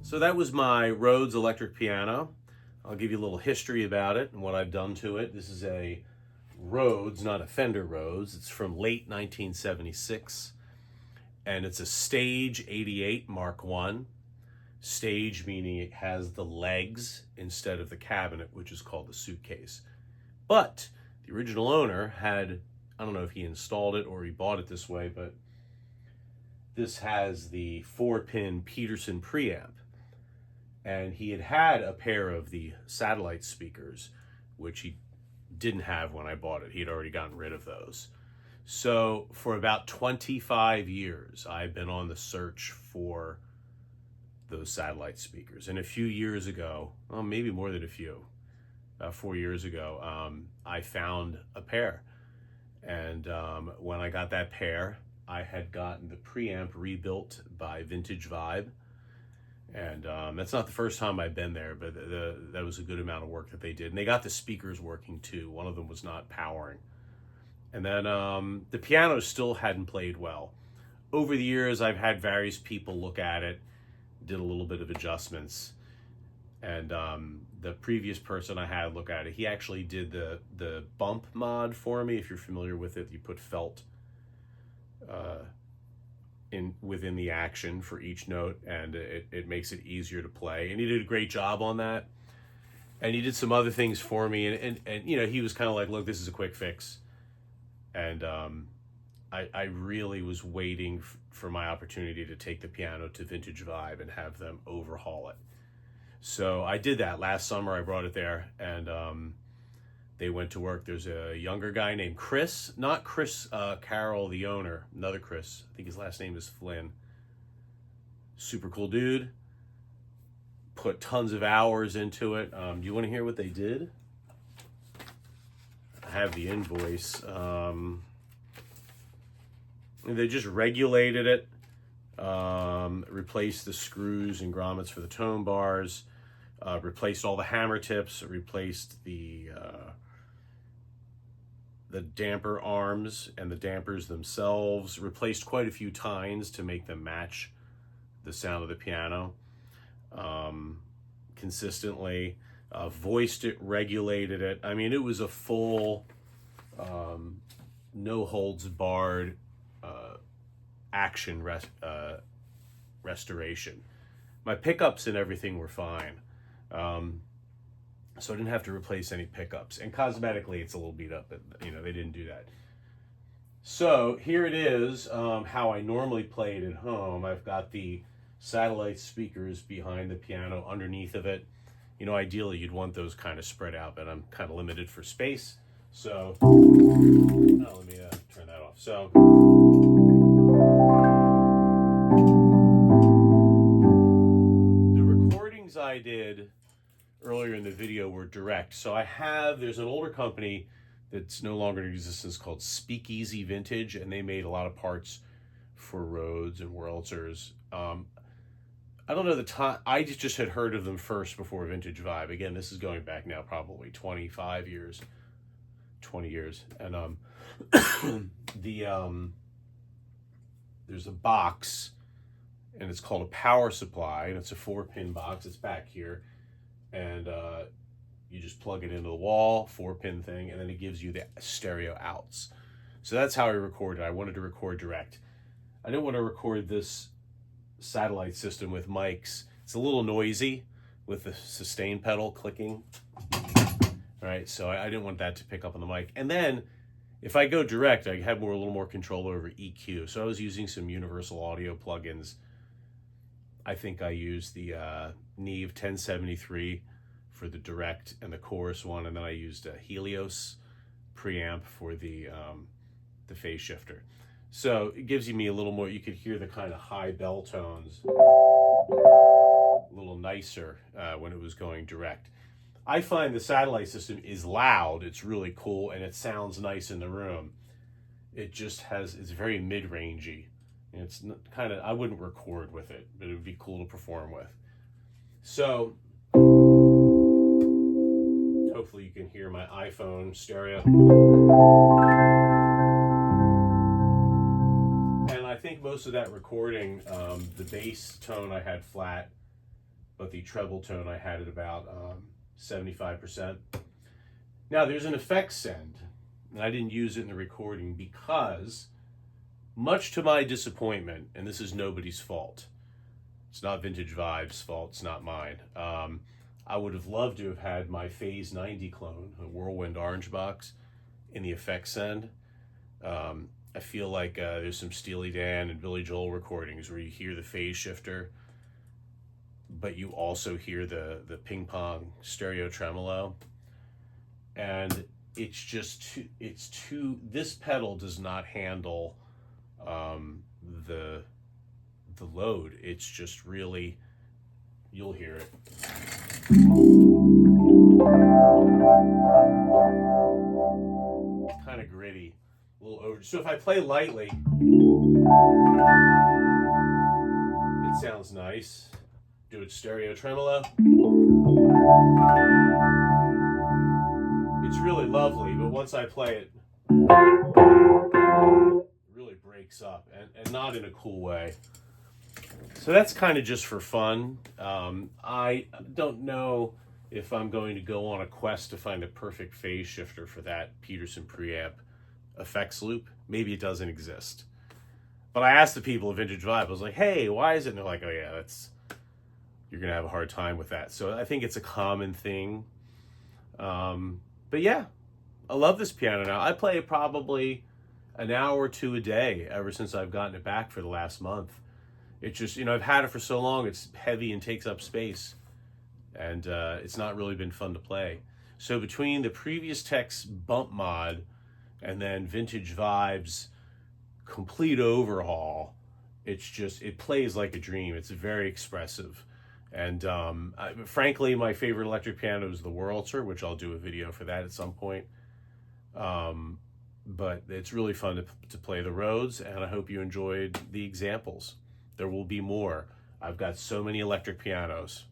So that was my Rhodes electric piano. I'll give you a little history about it and what I've done to it. This is a Rhodes, not a Fender Rhodes. It's from late 1976, and it's a Stage 88 Mark I. Stage meaning it has the legs instead of the cabinet, which is called the suitcase. But the original owner had, I don't know if he installed it or he bought it this way, but this has the 4-pin Peterson preamp. And he had a pair of the satellite speakers, which he didn't have when I bought it. He had already gotten rid of those. So for about 25 years, I've been on the search for those satellite speakers. And a few years ago, well, maybe more than a few, about 4 years ago, I found a pair. And when I got that pair, I had gotten the preamp rebuilt by Vintage Vibe. And that's not the first time I've been there, but that was a good amount of work that they did. And they got the speakers working too. One of them was not powering. And then the piano still hadn't played well. Over the years, I've had various people look at it, did a little bit of adjustments. And the previous person I had look at it, he actually did the bump mod for me. If you're familiar with it, you put felt within the action for each note, and it makes it easier to play. And he did a great job on that. And he did some other things for me, and you know, he was kind of like, look, this is a quick fix. And I really was waiting for my opportunity to take the piano to Vintage Vibe and have them overhaul it. So I did that last summer. I brought it there, and they went to work. There's a younger guy named Chris, not Chris Carroll, the owner, another Chris. I think his last name is Flynn. Super cool dude. Put tons of hours into it. Do you want to hear what they did? I have the invoice. They just regulated it, replaced the screws and grommets for the tone bars, replaced all the hammer tips, replaced the damper arms and the dampers themselves, replaced quite a few tines to make them match the sound of the piano consistently, voiced it, regulated it. I mean, it was a full, no holds barred action restoration. My pickups and everything were fine. So I didn't have to replace any pickups. And cosmetically, it's a little beat up, but you know, they didn't do that. So here it is, how I normally play it at home. I've got the satellite speakers behind the piano, underneath of it. You know, ideally you'd want those kind of spread out, but I'm kind of limited for space. So, let me turn that off. So, the recordings I did earlier in the video were direct. So there's an older company that's no longer in existence called Speakeasy Vintage, and they made a lot of parts for Rhodes and Wurlitzers. I don't know the time. I just had heard of them first before Vintage Vibe. Again, this is going back now probably 20 years. And there's a box, and it's called a power supply, and it's a 4-pin box. It's back here, and you just plug it into the wall, 4-pin thing, and then it gives you the stereo outs. So that's how I recorded. I wanted to record direct. I didn't want to record this satellite system with mics. It's a little noisy with the sustain pedal clicking. All right, so I didn't want that to pick up on the mic. And then if I go direct, I have a little more control over EQ. So I was using some universal audio plugins. I think I used the Neve 1073 for the direct and the chorus one, and then I used Helios preamp for the phase shifter. So it gives me a little more, you could hear the kind of high bell tones a little nicer when it was going direct. I find the satellite system is loud, it's really cool, and it sounds nice in the room. It just has, it's very mid-rangey. It's kind of, I wouldn't record with it, but it would be cool to perform with. So hopefully you can hear my iPhone stereo. And I think most of that recording, the bass tone I had flat, but the treble tone I had at about 75%. Now there's an effects send, and I didn't use it in the recording because, much to my disappointment, and this is nobody's fault, it's not Vintage Vibes' fault, it's not mine. I would have loved to have had my Phase 90 clone, a Whirlwind Orange box, in the effects send. I feel like there's some Steely Dan and Billy Joel recordings where you hear the phase shifter, but you also hear the ping pong stereo tremolo. And it's just too, this pedal does not handle the load. It's just really, you'll hear it. Kind of gritty, a little over. So if I play lightly, it sounds nice. Do it stereo tremolo. It's really lovely, but once I play it, it really breaks up, and not in a cool way. So that's kind of just for fun. I don't know if I'm going to go on a quest to find a perfect phase shifter for that Peterson preamp effects loop. Maybe it doesn't exist. But I asked the people of Vintage Vibe, I was like, hey, why is it? And they're like, oh yeah, you're going to have a hard time with that. So I think it's a common thing. But yeah, I love this piano now. I play it probably an hour or two a day ever since I've gotten it back for the last month. It just, I've had it for so long, it's heavy and takes up space. And it's not really been fun to play. So between the Previous Tech's bump mod and then Vintage Vibes complete overhaul, it plays like a dream. It's very expressive. And frankly, my favorite electric piano is the Wurlitzer, which I'll do a video for that at some point. But it's really fun to play the Rhodes, and I hope you enjoyed the examples. There will be more. I've got so many electric pianos.